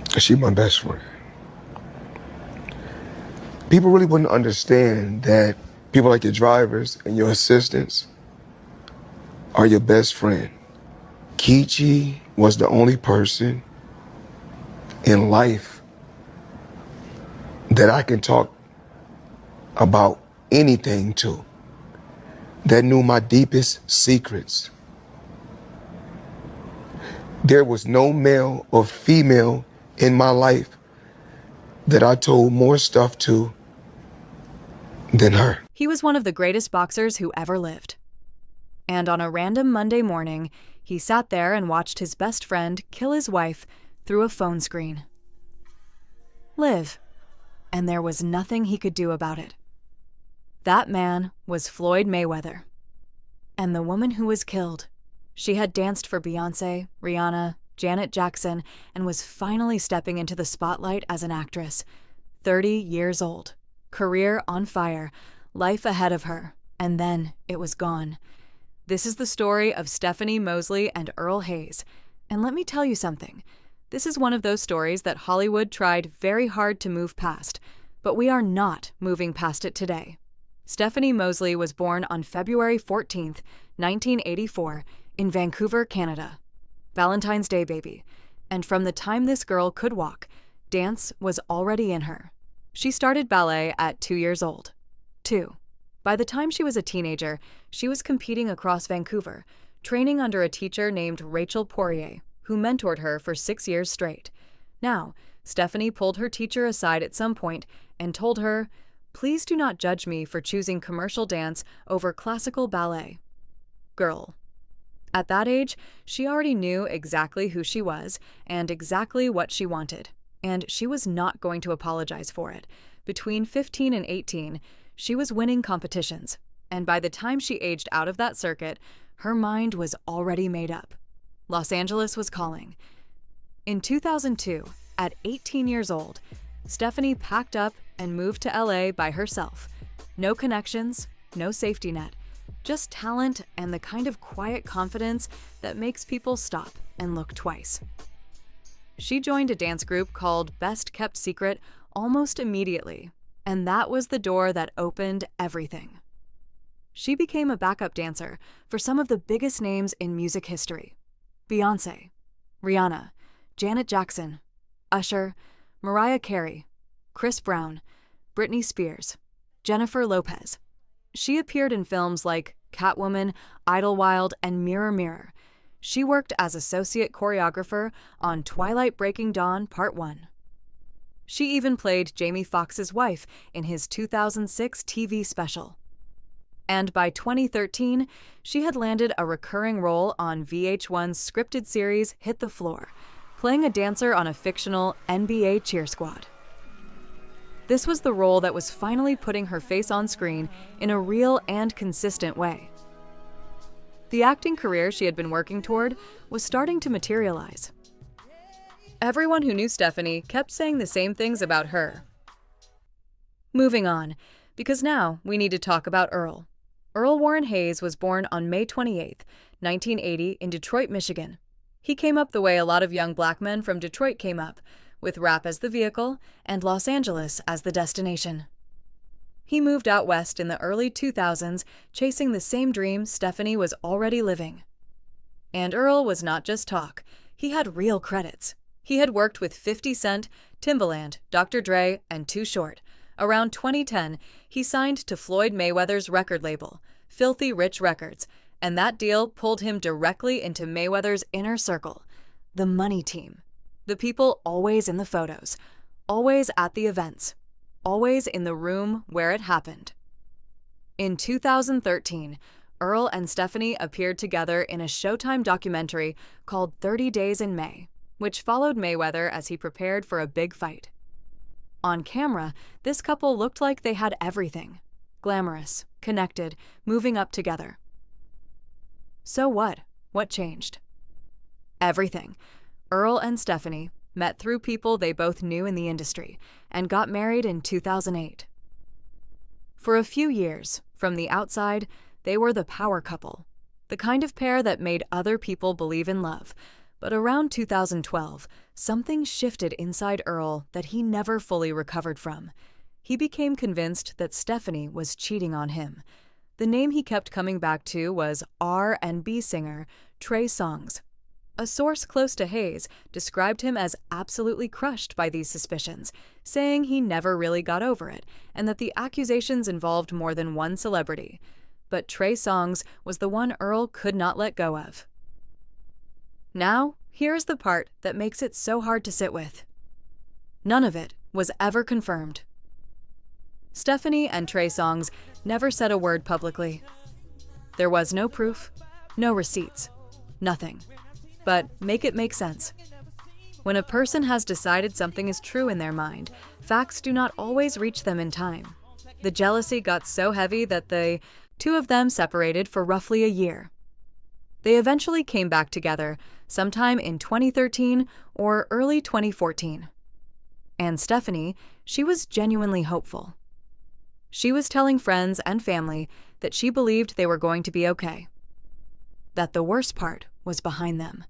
'Cause she my best friend. People really wouldn't understand that people like your drivers and your assistants are your best friend. Kichi was the only person in life that I can talk about anything to, that knew my deepest secrets. There was no male or female in my life that I told more stuff to than her. He was one of the greatest boxers who ever lived. And on a random Monday morning, he sat there and watched his best friend kill his wife through a phone screen. Live. And there was nothing he could do about it. That man was Floyd Mayweather. And the woman who was killed, she had danced for Beyoncé, Rihanna, Janet Jackson, and was finally stepping into the spotlight as an actress. 30 years old, career on fire, life ahead of her, and then it was gone. This is the story of Stephanie Moseley and Earl Hayes. And let me tell you something. This is one of those stories that Hollywood tried very hard to move past, but we are not moving past it today. Stephanie Moseley was born on February 14th, 1984, in Vancouver, Canada. Valentine's Day baby. And from the time this girl could walk, dance was already in her. She started ballet at 2 years old. 2. By the time she was a teenager, she was competing across Vancouver, training under a teacher named Rachel Poirier, who mentored her for 6 years straight. Now, Stephanie pulled her teacher aside at some point and told her, "Please do not judge me for choosing commercial dance over classical ballet." Girl. At that age, she already knew exactly who she was and exactly what she wanted, and she was not going to apologize for it. Between 15 and 18, she was winning competitions, and by the time she aged out of that circuit, her mind was already made up. Los Angeles was calling. In 2002, at 18 years old, Stephanie packed up and moved to LA by herself. No connections, no safety net, just talent and the kind of quiet confidence that makes people stop and look twice. She joined a dance group called Best Kept Secret almost immediately, and that was the door that opened everything. She became a backup dancer for some of the biggest names in music history: Beyoncé, Rihanna, Janet Jackson, Usher, Mariah Carey, Chris Brown, Britney Spears, Jennifer Lopez. She appeared in films like Catwoman, Idlewild, and Mirror Mirror. She worked as associate choreographer on Twilight Breaking Dawn Part 1. She even played Jamie Foxx's wife in his 2006 TV special. And by 2013, she had landed a recurring role on VH1's scripted series Hit the Floor, playing a dancer on a fictional NBA cheer squad. This was the role that was finally putting her face on screen in a real and consistent way. The acting career she had been working toward was starting to materialize. Everyone who knew Stephanie kept saying the same things about her. Moving on, because now we need to talk about Earl. Earl Warren Hayes was born on May 28, 1980, in Detroit, Michigan. He came up the way a lot of young black men from Detroit came up, with rap as the vehicle and Los Angeles as the destination. He moved out west in the early 2000s, chasing the same dream Stephanie was already living. And Earl was not just talk. He had real credits. He had worked with 50 Cent, Timbaland, Dr. Dre, and Too Short. Around 2010, he signed to Floyd Mayweather's record label, Filthy Rich Records, and that deal pulled him directly into Mayweather's inner circle, the money team. The people always in the photos, always at the events, always in the room where it happened. In 2013, Earl and Stephanie appeared together in a Showtime documentary called 30 Days in May, which followed Mayweather as he prepared for a big fight. On camera, this couple looked like they had everything: glamorous, connected, moving up together. So what? What changed? Everything. Earl and Stephanie met through people they both knew in the industry and got married in 2008. For a few years, from the outside, they were the power couple, the kind of pair that made other people believe in love. But around 2012, something shifted inside Earl that he never fully recovered from. He became convinced that Stephanie was cheating on him. The name he kept coming back to was R&B singer Trey Songz. A source close to Hayes described him as absolutely crushed by these suspicions, saying he never really got over it and that the accusations involved more than one celebrity. But Trey Songz was the one Earl could not let go of. Now, here's the part that makes it so hard to sit with. None of it was ever confirmed. Stephanie and Trey Songz never said a word publicly. There was no proof, no receipts, nothing. But make it make sense. When a person has decided something is true in their mind, facts do not always reach them in time. The jealousy got so heavy that the two of them separated for roughly a year. They eventually came back together sometime in 2013 or early 2014. And Stephanie, she was genuinely hopeful. She was telling friends and family that she believed they were going to be okay. That the worst part was behind them.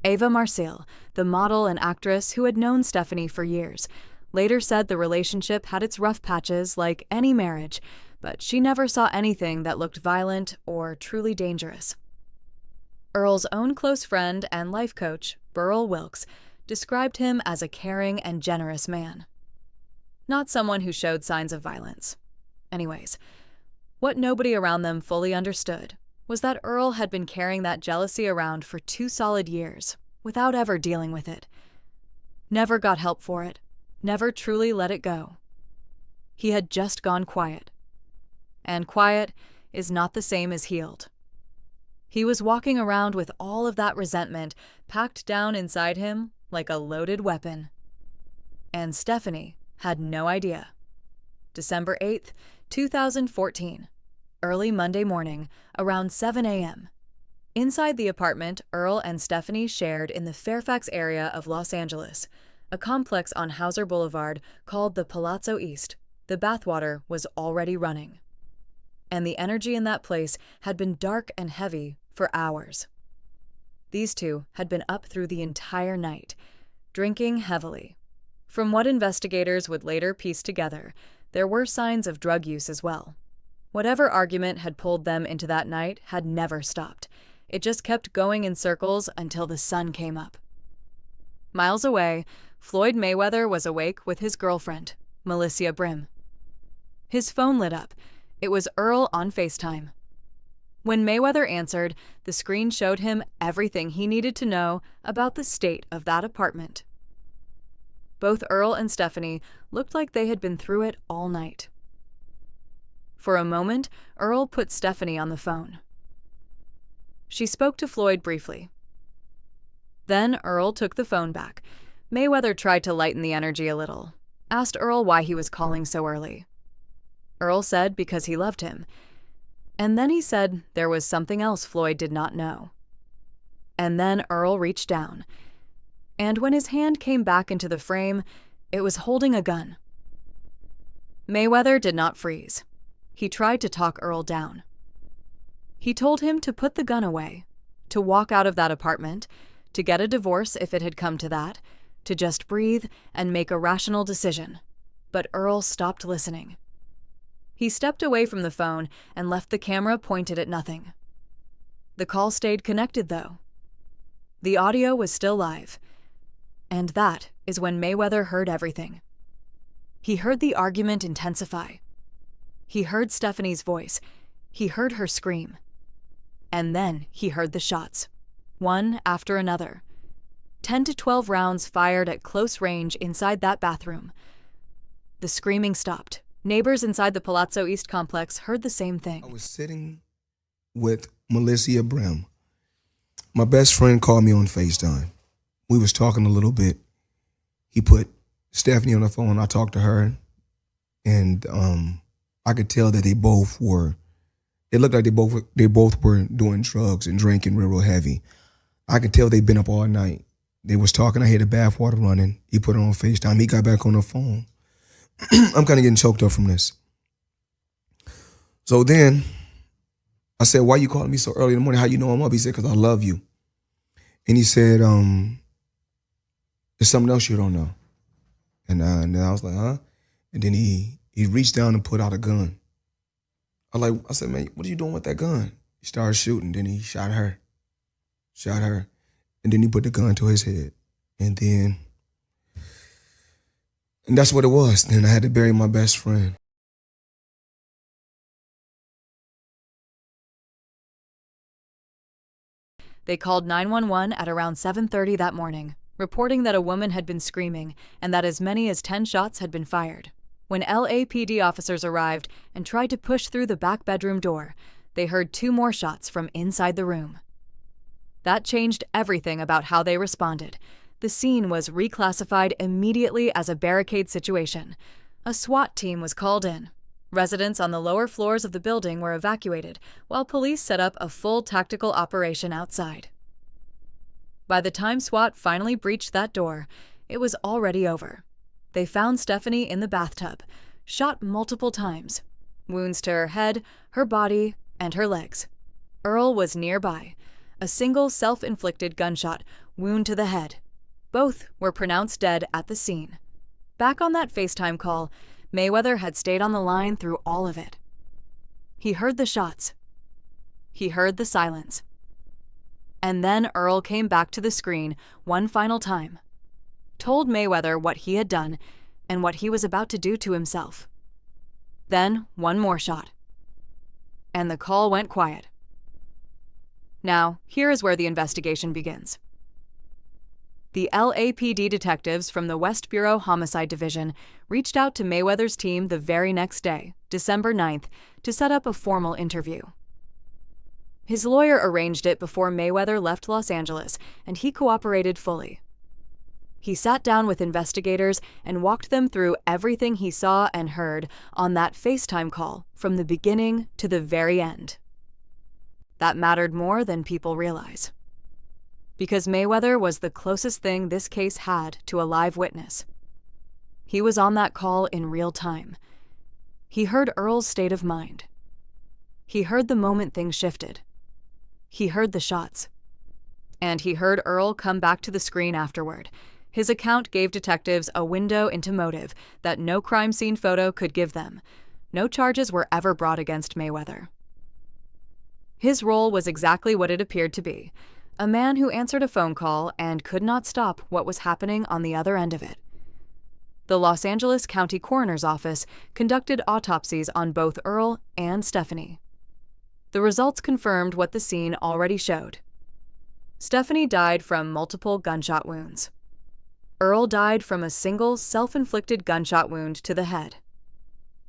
Ava Marcille, the model and actress who had known Stephanie for years, later said the relationship had its rough patches like any marriage, but she never saw anything that looked violent or truly dangerous. Earl's own close friend and life coach, Burl Wilkes, described him as a caring and generous man. Not someone who showed signs of violence. Anyways, what nobody around them fully understood was that Earl had been carrying that jealousy around for 2 solid years without ever dealing with it. Never got help for it, never truly let it go. He had just gone quiet. And quiet is not the same as healed. He was walking around with all of that resentment packed down inside him like a loaded weapon. And Stephanie had no idea. December 8th, 2014. Early Monday morning, around 7 a.m. Inside the apartment Earl and Stephanie shared in the Fairfax area of Los Angeles, a complex on Hauser Boulevard called the Palazzo East, the bathwater was already running. And the energy in that place had been dark and heavy for hours. These two had been up through the entire night, drinking heavily. From what investigators would later piece together, there were signs of drug use as well. Whatever argument had pulled them into that night had never stopped. It just kept going in circles until the sun came up. Miles away, Floyd Mayweather was awake with his girlfriend, Melissa Brim. His phone lit up. It was Earl on FaceTime. When Mayweather answered, the screen showed him everything he needed to know about the state of that apartment. Both Earl and Stephanie looked like they had been through it all night. For a moment, Earl put Stephanie on the phone. She spoke to Floyd briefly. Then Earl took the phone back. Mayweather tried to lighten the energy a little, asked Earl why he was calling so early. Earl said because he loved him. And then he said there was something else Floyd did not know. And then Earl reached down. And when his hand came back into the frame, it was holding a gun. Mayweather did not freeze. He tried to talk Earl down. He told him to put the gun away, to walk out of that apartment, to get a divorce if it had come to that, to just breathe and make a rational decision. But Earl stopped listening. He stepped away from the phone and left the camera pointed at nothing. The call stayed connected, though. The audio was still live. And that is when Mayweather heard everything. He heard the argument intensify. He heard Stephanie's voice. He heard her scream. And then he heard the shots, one after another. 10 to 12 rounds fired at close range inside that bathroom. The screaming stopped. Neighbors inside the Palazzo East complex heard the same thing. I was sitting with Melissa Brim. My best friend called me on FaceTime. We was talking a little bit. He put Stephanie on the phone. I talked to her, and I could tell that they looked like they both were doing drugs and drinking real heavy. I could tell they'd been up all night. They was talking. I hear the bathwater running. He put it on FaceTime. He got back on the phone. I'm kind of getting choked up from this. So then I said, why you calling me so early in the morning? How you know I'm up? He said, because I love you. And he said, there's something else you don't know. And then I was like, huh? And then he reached down and put out a gun. I said, man, what are you doing with that gun? He started shooting. Then he shot her. And then he put the gun to his head. And that's what it was. Then I had to bury my best friend. They called 911 at around 7:30 that morning, reporting that a woman had been screaming and that as many as 10 shots had been fired. When LAPD officers arrived and tried to push through the back bedroom door, they heard 2 more shots from inside the room. That changed everything about how they responded. The scene was reclassified immediately as a barricade situation. A SWAT team was called in. Residents on the lower floors of the building were evacuated, while police set up a full tactical operation outside. By the time SWAT finally breached that door, it was already over. They found Stephanie in the bathtub, shot multiple times. Wounds to her head, her body, and her legs. Earl was nearby. A single self-inflicted gunshot wound to the head. Both were pronounced dead at the scene. Back on that FaceTime call, Mayweather had stayed on the line through all of it. He heard the shots. He heard the silence. And then Earl came back to the screen one final time, told Mayweather what he had done and what he was about to do to himself. Then one more shot. And the call went quiet. Now, here is where the investigation begins. The LAPD detectives from the West Bureau Homicide Division reached out to Mayweather's team the very next day, December 9th, to set up a formal interview. His lawyer arranged it before Mayweather left Los Angeles, and he cooperated fully. He sat down with investigators and walked them through everything he saw and heard on that FaceTime call from the beginning to the very end. That mattered more than people realize. Because Mayweather was the closest thing this case had to a live witness. He was on that call in real time. He heard Earl's state of mind. He heard the moment things shifted. He heard the shots. And he heard Earl come back to the screen afterward. His account gave detectives a window into motive that no crime scene photo could give them. No charges were ever brought against Mayweather. His role was exactly what it appeared to be. A man who answered a phone call and could not stop what was happening on the other end of it. The Los Angeles County Coroner's Office conducted autopsies on both Earl and Stephanie. The results confirmed what the scene already showed. Stephanie died from multiple gunshot wounds. Earl died from a single self-inflicted gunshot wound to the head.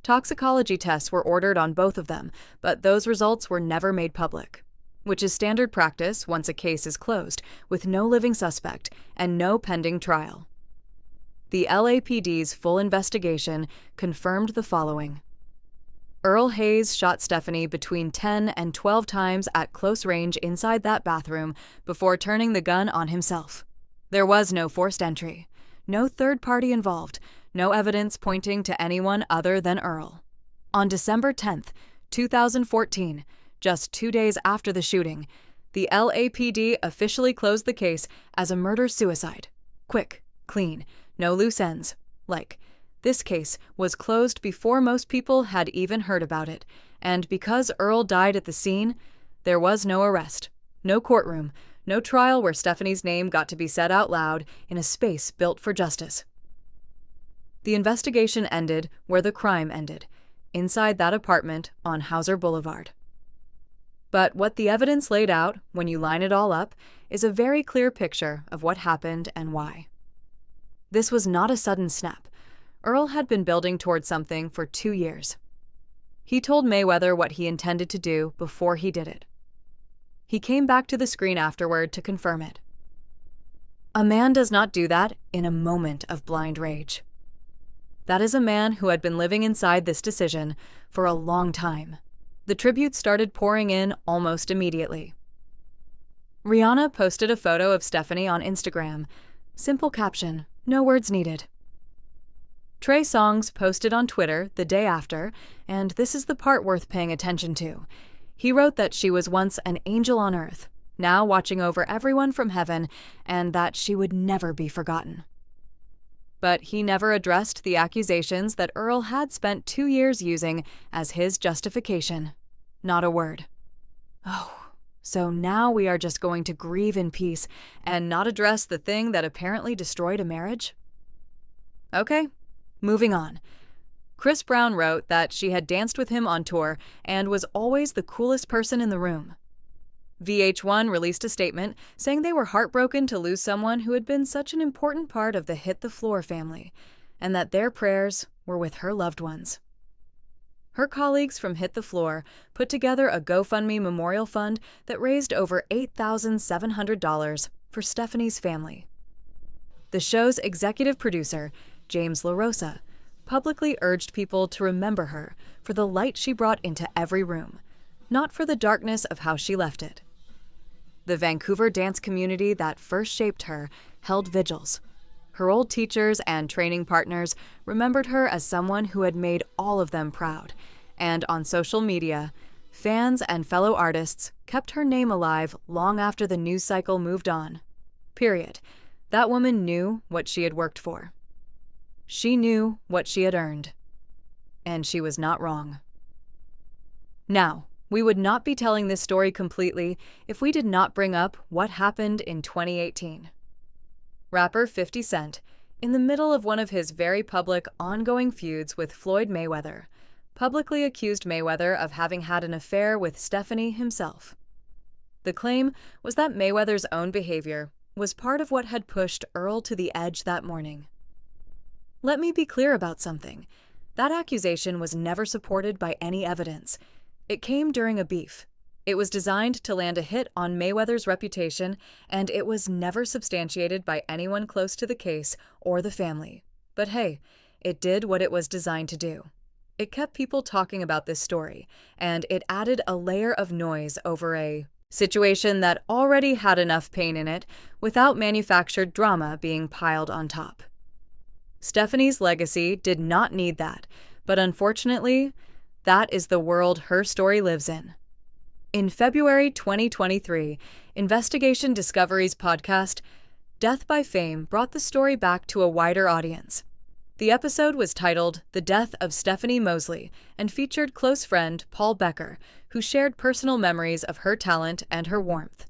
Toxicology tests were ordered on both of them, but those results were never made public, which is standard practice once a case is closed, with no living suspect and no pending trial. The LAPD's full investigation confirmed the following. Earl Hayes shot Stephanie between 10 and 12 times at close range inside that bathroom before turning the gun on himself. There was no forced entry, no third party involved, no evidence pointing to anyone other than Earl. On December 10th, 2014, just 2 days after the shooting, the LAPD officially closed the case as a murder-suicide. Quick, clean, no loose ends. This case was closed before most people had even heard about it, and because Earl died at the scene, there was no arrest, no courtroom, no trial where Stephanie's name got to be said out loud in a space built for justice. The investigation ended where the crime ended, inside that apartment on Hauser Boulevard. But what the evidence laid out, when you line it all up, is a very clear picture of what happened and why. This was not a sudden snap. Earl had been building towards something for 2 years. He told Mayweather what he intended to do before he did it. He came back to the screen afterward to confirm it. A man does not do that in a moment of blind rage. That is a man who had been living inside this decision for a long time. The tributes started pouring in almost immediately. Rihanna posted a photo of Stephanie on Instagram. Simple caption, no words needed. Trey Songz posted on Twitter the day after, and this is the part worth paying attention to. He wrote that she was once an angel on earth, now watching over everyone from heaven, and that she would never be forgotten. But he never addressed the accusations that Earl had spent 2 years using as his justification. Not a word. Oh, so now we are just going to grieve in peace and not address the thing that apparently destroyed a marriage? Okay, moving on. Chris Brown wrote that she had danced with him on tour and was always the coolest person in the room. VH1 released a statement saying they were heartbroken to lose someone who had been such an important part of the Hit the Floor family, and that their prayers were with her loved ones. Her colleagues from Hit the Floor put together a GoFundMe memorial fund that raised over $8,700 for Stephanie's family. The show's executive producer, James LaRosa, publicly urged people to remember her for the light she brought into every room, not for the darkness of how she left it. The Vancouver dance community that first shaped her held vigils. Her old teachers and training partners remembered her as someone who had made all of them proud, and on social media, fans and fellow artists kept her name alive long after the news cycle moved on. Period. That woman knew what she had worked for. She knew what she had earned. And she was not wrong. Now, we would not be telling this story completely if we did not bring up what happened in 2018. Rapper 50 Cent, in the middle of one of his very public, ongoing feuds with Floyd Mayweather, publicly accused Mayweather of having had an affair with Stephanie himself. The claim was that Mayweather's own behavior was part of what had pushed Earl to the edge that morning. Let me be clear about something. That accusation was never supported by any evidence. It came during a beef. It was designed to land a hit on Mayweather's reputation, and it was never substantiated by anyone close to the case or the family. But hey, it did what it was designed to do. It kept people talking about this story, and it added a layer of noise over a situation that already had enough pain in it without manufactured drama being piled on top. Stephanie's legacy did not need that, but unfortunately, that is the world her story lives in. In February 2023, Investigation Discovery's podcast, Death by Fame, brought the story back to a wider audience. The episode was titled The Death of Stephanie Moseley and featured close friend Paul Becker, who shared personal memories of her talent and her warmth.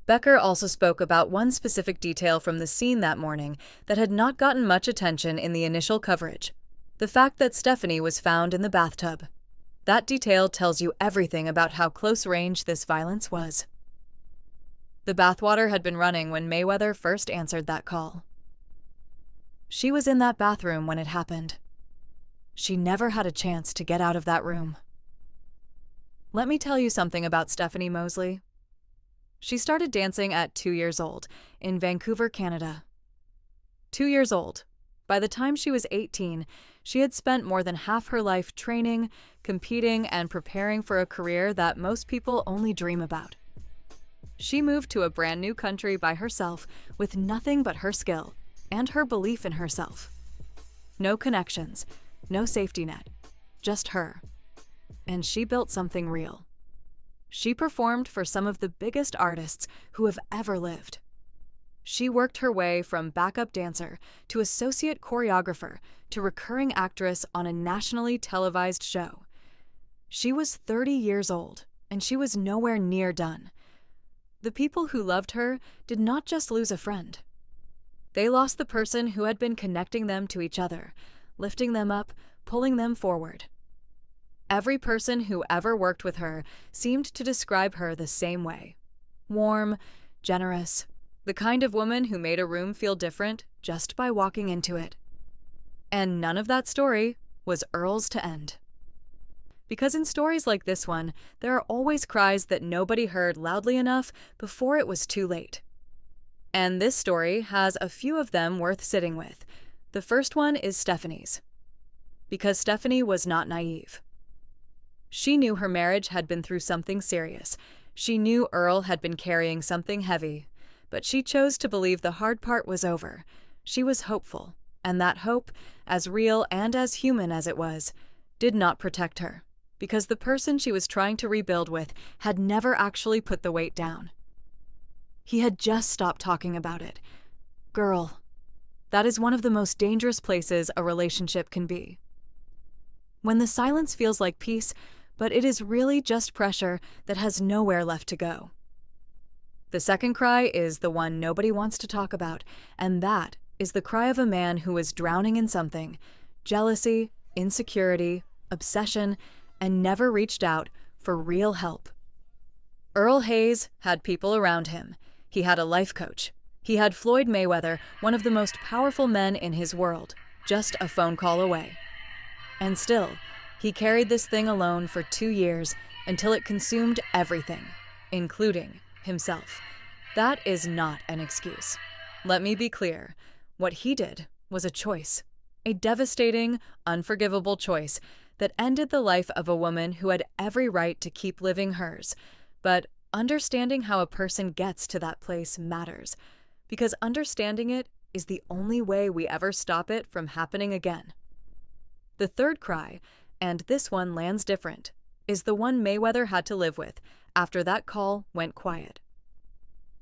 Becker also spoke about one specific detail from the scene that morning that had not gotten much attention in the initial coverage: the fact that Stephanie was found in the bathtub. That detail tells you everything about how close range this violence was. The bathwater had been running when Mayweather first answered that call. She was in that bathroom when it happened. She never had a chance to get out of that room. Let me tell you something about Stephanie Moseley. She started dancing at 2 years old in Vancouver, Canada. 2 years old. By the time she was 18, she had spent more than half her life training, competing, and preparing for a career that most people only dream about. She moved to a brand new country by herself with nothing but her skill and her belief in herself. No connections, no safety net, just her. And she built something real. She performed for some of the biggest artists who have ever lived. She worked her way from backup dancer to associate choreographer to recurring actress on a nationally televised show. She was 30 years old, and she was nowhere near done. The people who loved her did not just lose a friend. They lost the person who had been connecting them to each other, lifting them up, pulling them forward. Every person who ever worked with her seemed to describe her the same way: warm, generous, the kind of woman who made a room feel different just by walking into it. And none of that story was Earl's to end. Because in stories like this one, there are always cries that nobody heard loudly enough before it was too late. And this story has a few of them worth sitting with. The first one is Stephanie's. Because Stephanie was not naive. She knew her marriage had been through something serious. She knew Earl had been carrying something heavy. But she chose to believe the hard part was over. She was hopeful, and that hope, as real and as human as it was, did not protect her, because the person she was trying to rebuild with had never actually put the weight down. He had just stopped talking about it. Girl, that is one of the most dangerous places a relationship can be. When the silence feels like peace, but it is really just pressure that has nowhere left to go. The second cry is the one nobody wants to talk about, and that is the cry of a man who is drowning in something: jealousy, insecurity, obsession, and never reached out for real help. Earl Hayes had people around him. He had a life coach. He had Floyd Mayweather, one of the most powerful men in his world, just a phone call away. And still, he carried this thing alone for 2 years until it consumed everything, including himself. That is not an excuse. Let me be clear. What he did was a choice, a devastating, unforgivable choice that ended the life of a woman who had every right to keep living hers. But understanding how a person gets to that place matters, because understanding it is the only way we ever stop it from happening again. The third cry, and this one lands different, is the one Mayweather had to live with after that call went quiet.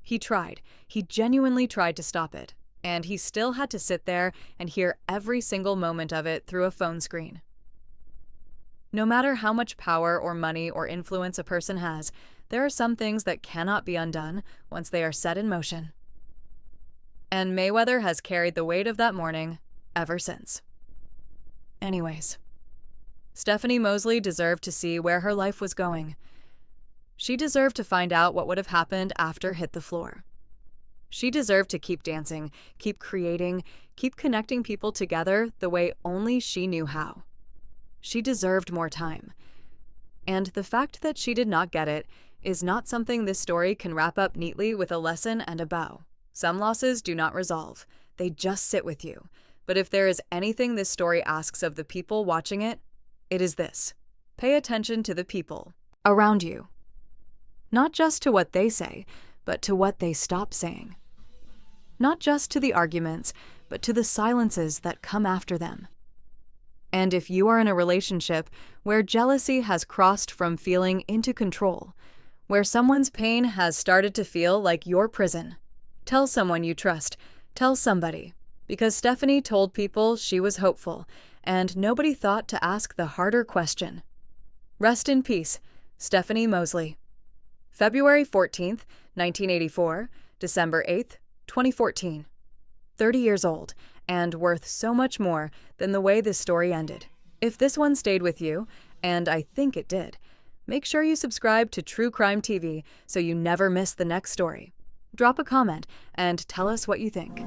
He genuinely tried to stop it, and he still had to sit there and hear every single moment of it through a phone screen. No matter how much power or money or influence a person has, there are some things that cannot be undone once they are set in motion. And Mayweather has carried the weight of that morning ever since. Anyways, Stephanie Moseley deserved to see where her life was going. She deserved to find out what would have happened after hit the floor. She deserved to keep dancing, keep creating, keep connecting people together the way only she knew how. She deserved more time. And the fact that she did not get it is not something this story can wrap up neatly with a lesson and a bow. Some losses do not resolve. They just sit with you. But if there is anything this story asks of the people watching it, it is this: pay attention to the people around you. Not just to what they say, but to what they stop saying. Not just to the arguments, but to the silences that come after them. And if you are in a relationship where jealousy has crossed from feeling into control, where someone's pain has started to feel like your prison, tell someone you trust. Tell somebody. Because Stephanie told people she was hopeful, and nobody thought to ask the harder question. Rest in peace, Stephanie Moseley. February 14th, 1984, December 8th, 2014. 30 years old, and worth so much more than the way this story ended. If this one stayed with you, and I think it did, make sure you subscribe to True Crime TV so you never miss the next story. Drop a comment and tell us what you think.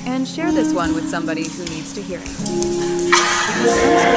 And share this one with somebody who needs to hear it. Because some